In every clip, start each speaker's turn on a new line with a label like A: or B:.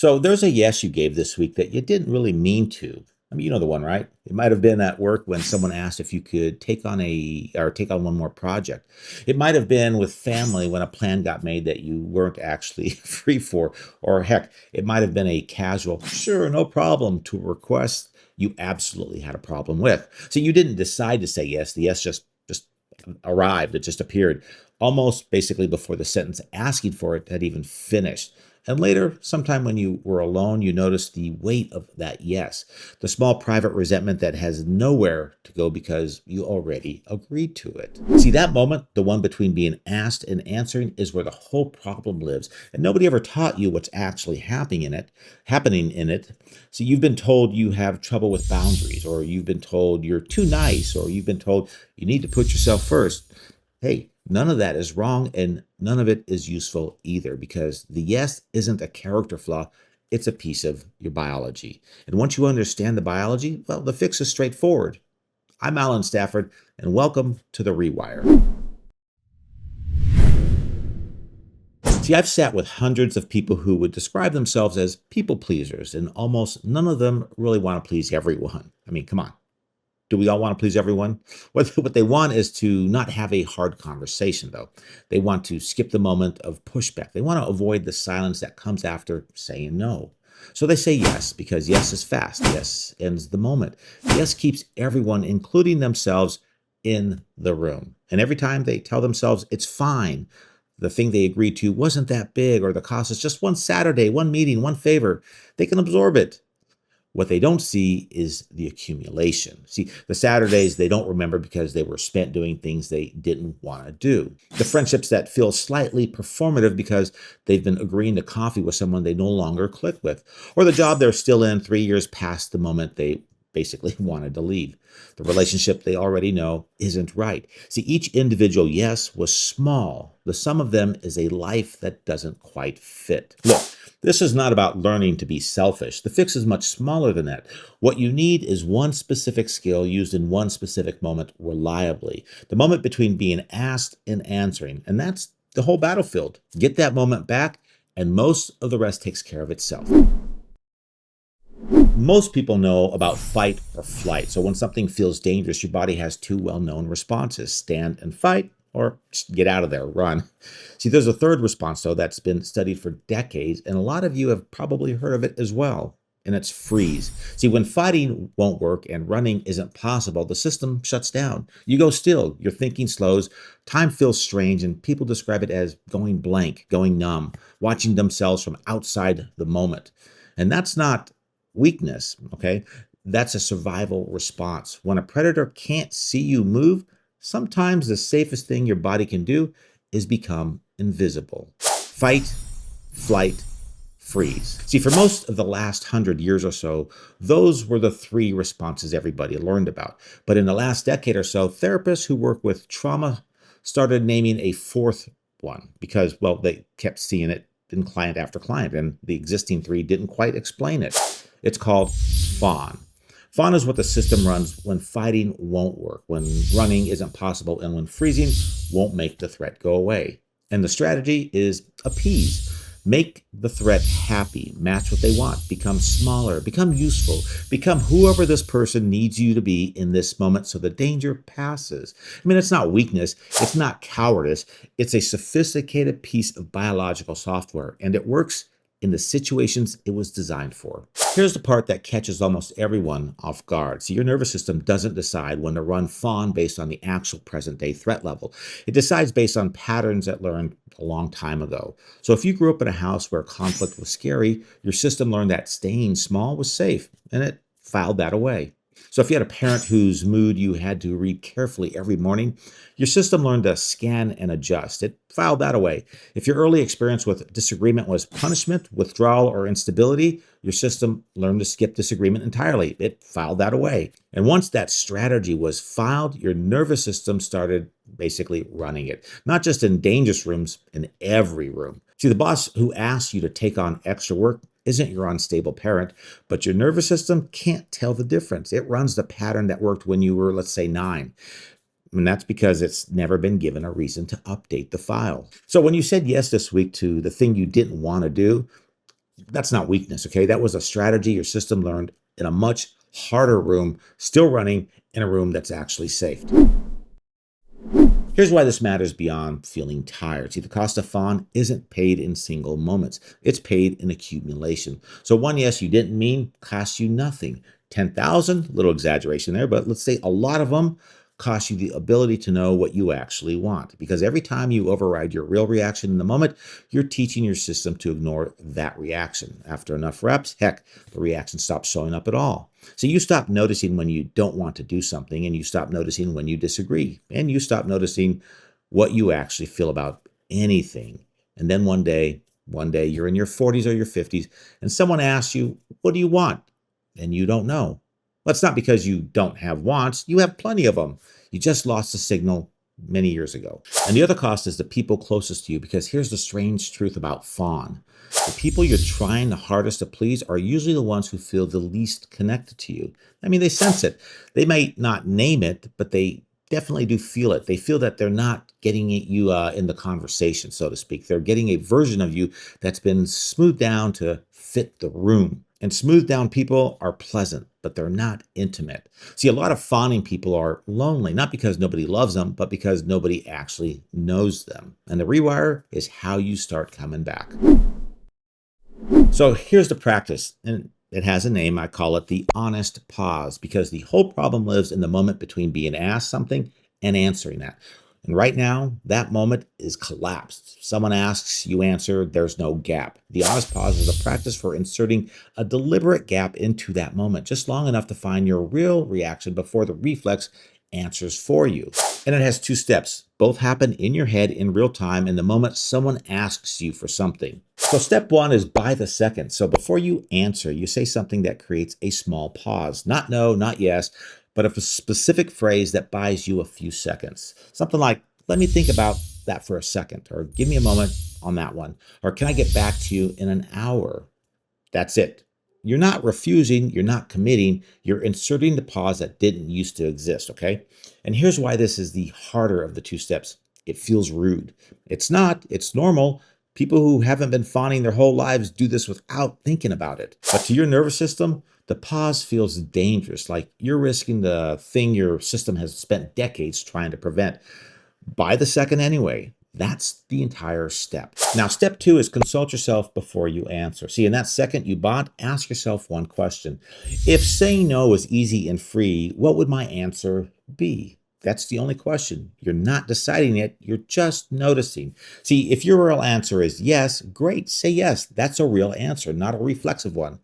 A: So there's a yes you gave this week that you didn't really mean to. I mean, you know the one, right? It might have been at work when someone asked if you could take on one more project. It might have been with family when a plan got made that you weren't actually free for, or heck, it might have been a casual, sure, no problem to a request you absolutely had a problem with. So you didn't decide to say yes. The yes just arrived. It just appeared almost basically before the sentence asking for it had even finished. And later, sometime when you were alone, you noticed the weight of that yes, the small private resentment that has nowhere to go because you already agreed to it. See, that moment, the one between being asked and answering, is where the whole problem lives. And nobody ever taught you what's actually happening in it. So you've been told you have trouble with boundaries, or you've been told you're too nice, or you've been told you need to put yourself first. Hey, none of that is wrong, and none of it is useful either, because the yes isn't a character flaw, it's a piece of your biology. And once you understand the biology, well, the fix is straightforward. I'm Allen Stafford, and welcome to the Rewire. See, I've sat with hundreds of people who would describe themselves as people pleasers, and almost none of them really want to please everyone. I mean, come on. Do we all want to please everyone? What they want is to not have a hard conversation, though. They want to skip the moment of pushback. They want to avoid the silence that comes after saying no. So they say yes, because yes is fast. Yes ends the moment. Yes keeps everyone, including themselves, in the room. And every time they tell themselves it's fine, the thing they agreed to wasn't that big, or the cost is just one Saturday, one meeting, one favor, they can absorb it. What they don't see is the accumulation. See, the Saturdays they don't remember because they were spent doing things they didn't want to do. The friendships that feel slightly performative because they've been agreeing to coffee with someone they no longer click with. Or the job they're still in 3 years past the moment they basically wanted to leave. The relationship they already know isn't right. See, each individual yes was small. The sum of them is a life that doesn't quite fit. Look, this is not about learning to be selfish. The fix is much smaller than that. What you need is one specific skill used in one specific moment reliably. The moment between being asked and answering. And that's the whole battlefield. Get that moment back, and most of the rest takes care of itself. Most people know about fight or flight. So when something feels dangerous, your body has two well-known responses: stand and fight, or just get out of there, run. See, there's a third response, though, that's been studied for decades, and a lot of you have probably heard of it as well, and it's freeze. See, when fighting won't work and running isn't possible, the system shuts down. You go still, your thinking slows, time feels strange, and people describe it as going blank, going numb, watching themselves from outside the moment. And that's not weakness, okay? That's a survival response. When a predator can't see you move, sometimes the safest thing your body can do is become invisible. Fight, flight, freeze. See, for most of the last 100 years or so, those were the three responses everybody learned about. But in the last decade or so, therapists who work with trauma started naming a fourth one because, well, they kept seeing it in client after client, and the existing three didn't quite explain it. It's called fawn. Fawn is what the system runs when fighting won't work, when running isn't possible, and when freezing won't make the threat go away. And the strategy is appease. Make the threat happy, match what they want, become smaller, become useful, become whoever this person needs you to be in this moment so the danger passes. I mean, it's not weakness, it's not cowardice, it's a sophisticated piece of biological software, and it works in the situations it was designed for. Here's the part that catches almost everyone off guard. See, your nervous system doesn't decide when to run fawn based on the actual present-day threat level. It decides based on patterns it learned a long time ago. So if you grew up in a house where conflict was scary, your system learned that staying small was safe, and it filed that away. So if you had a parent whose mood you had to read carefully every morning, your system learned to scan and adjust. It filed that away. If your early experience with disagreement was punishment, withdrawal, or instability, your system learned to skip disagreement entirely. It filed that away. And once that strategy was filed, your nervous system started basically running it. Not just in dangerous rooms, in every room. See, the boss who asks you to take on extra work isn't your unstable parent, but your nervous system can't tell the difference. It runs the pattern that worked when you were, let's say, 9. And that's because it's never been given a reason to update the file. So when you said yes this week to the thing you didn't want to do, That's not weakness, okay? That was a strategy your system learned in a much harder room, still running in a room that's actually safe. Here's why this matters beyond feeling tired. See, the cost of fawn isn't paid in single moments. It's paid in accumulation. So one yes you didn't mean costs you nothing. 10,000, little exaggeration there, but let's say a lot of them cost you the ability to know what you actually want. Because every time you override your real reaction in the moment, you're teaching your system to ignore that reaction. After enough reps, heck, the reaction stops showing up at all. So you stop noticing when you don't want to do something, and you stop noticing when you disagree, and you stop noticing what you actually feel about anything. And then one day you're in your 40s or your 50s, and someone asks you, "What do you want?" And you don't know. Well, it's not because you don't have wants, you have plenty of them. You just lost the signal many years ago. And the other cost is the people closest to you, because here's the strange truth about fawn. The people you're trying the hardest to please are usually the ones who feel the least connected to you. I mean, they sense it. They might not name it, but they definitely do feel it. They feel that they're not getting you in the conversation, so to speak. They're getting a version of you that's been smoothed down to fit the room. And smoothed down people are pleasant, but they're not intimate. See, a lot of fawning people are lonely, not because nobody loves them, but because nobody actually knows them. And the rewire is how you start coming back. So here's the practice, and it has a name. I call it the honest pause, because the whole problem lives in the moment between being asked something and answering that. And right now, that moment is collapsed. Someone asks, you answer, there's no gap. The honest pause is a practice for inserting a deliberate gap into that moment, just long enough to find your real reaction before the reflex answers for you. And it has two steps. Both happen in your head in real time in the moment someone asks you for something. So step one is by the second. So before you answer, you say something that creates a small pause. Not no, not yes, but a specific phrase that buys you a few seconds. Something like, let me think about that for a second, or give me a moment on that one, or can I get back to you in an hour? That's it. You're not refusing, you're not committing, you're inserting the pause that didn't used to exist, okay? And here's why this is the harder of the two steps. It feels rude. It's not, it's normal. People who haven't been fawning their whole lives do this without thinking about it. But to your nervous system, the pause feels dangerous, like you're risking the thing your system has spent decades trying to prevent. By the second anyway. That's the entire step. Now, step two is consult yourself before you answer. See, in that second you bond, ask yourself one question. If saying no is easy and free, what would my answer be? That's the only question. You're not deciding it, you're just noticing. See, if your real answer is yes, great, say yes. That's a real answer, not a reflexive one.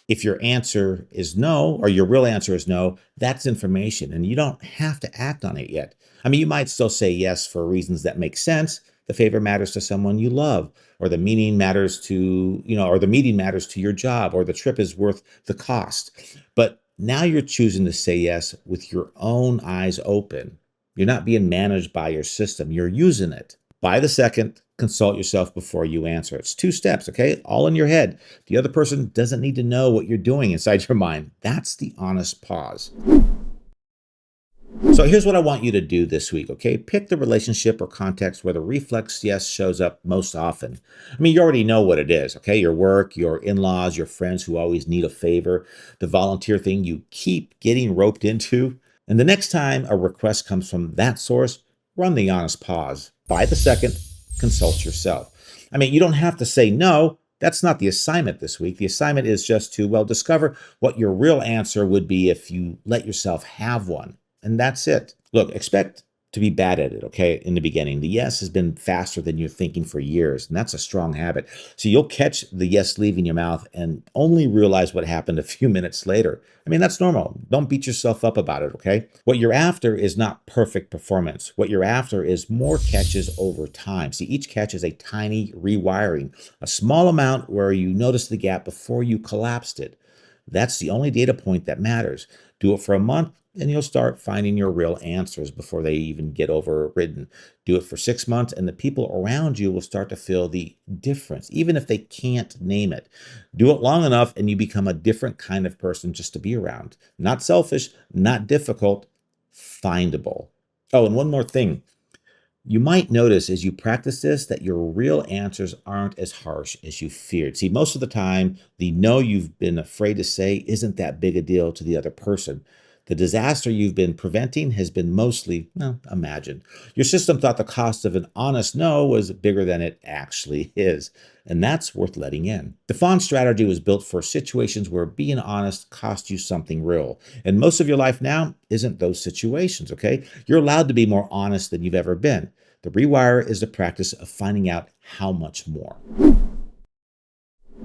A: If your answer is no, or your real answer is no, that's information, and you don't have to act on it yet. I mean, you might still say yes for reasons that make sense. The favor matters to someone you love, or the meeting matters to, or the meeting matters to your job, or the trip is worth the cost. But now you're choosing to say yes with your own eyes open. You're not being managed by your system. You're using it. By the second, consult yourself before you answer. It's two steps, okay? All in your head. The other person doesn't need to know what you're doing inside your mind. That's the honest pause. So here's what I want you to do this week, okay? Pick the relationship or context where the reflex yes shows up most often. I mean, you already know what it is, okay? Your work, your in-laws, your friends who always need a favor, the volunteer thing you keep getting roped into. And the next time a request comes from that source, run the honest pause. By the second, consult yourself. I mean, you don't have to say no. That's not the assignment this week. The assignment is just to, discover what your real answer would be if you let yourself have one. And that's it. Look, expect to be bad at it, okay, in the beginning. The yes has been faster than you're thinking for years, and that's a strong habit. So you'll catch the yes leaving your mouth and only realize what happened a few minutes later. I mean, that's normal. Don't beat yourself up about it, okay? What you're after is not perfect performance. What you're after is more catches over time. See, each catch is a tiny rewiring, a small amount where you notice the gap before you collapsed it. That's the only data point that matters. Do it for a month, and you'll start finding your real answers before they even get overridden. Do it for 6 months, and the people around you will start to feel the difference, even if they can't name it. Do it long enough, and you become a different kind of person just to be around. Not selfish, not difficult, findable. Oh, and one more thing. You might notice as you practice this that your real answers aren't as harsh as you feared. See, most of the time, the no you've been afraid to say isn't that big a deal to the other person. The disaster you've been preventing has been mostly, well, imagined. Your system thought the cost of an honest no was bigger than it actually is, and that's worth letting in. The fawn strategy was built for situations where being honest cost you something real. And most of your life now isn't those situations, okay? You're allowed to be more honest than you've ever been. The rewire is the practice of finding out how much more.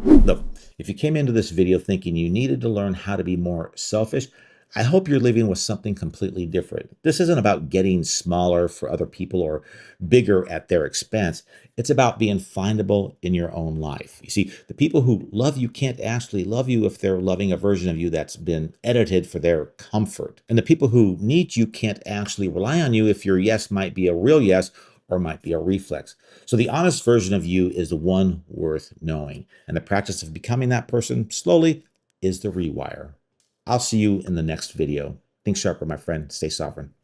A: Look, if you came into this video thinking you needed to learn how to be more selfish, I hope you're leaving with something completely different. This isn't about getting smaller for other people or bigger at their expense. It's about being findable in your own life. You see, the people who love you can't actually love you if they're loving a version of you that's been edited for their comfort. And the people who need you can't actually rely on you if your yes might be a real yes or might be a reflex. So the honest version of you is the one worth knowing. And the practice of becoming that person slowly is the rewire. I'll see you in the next video. Think sharper, my friend. Stay sovereign.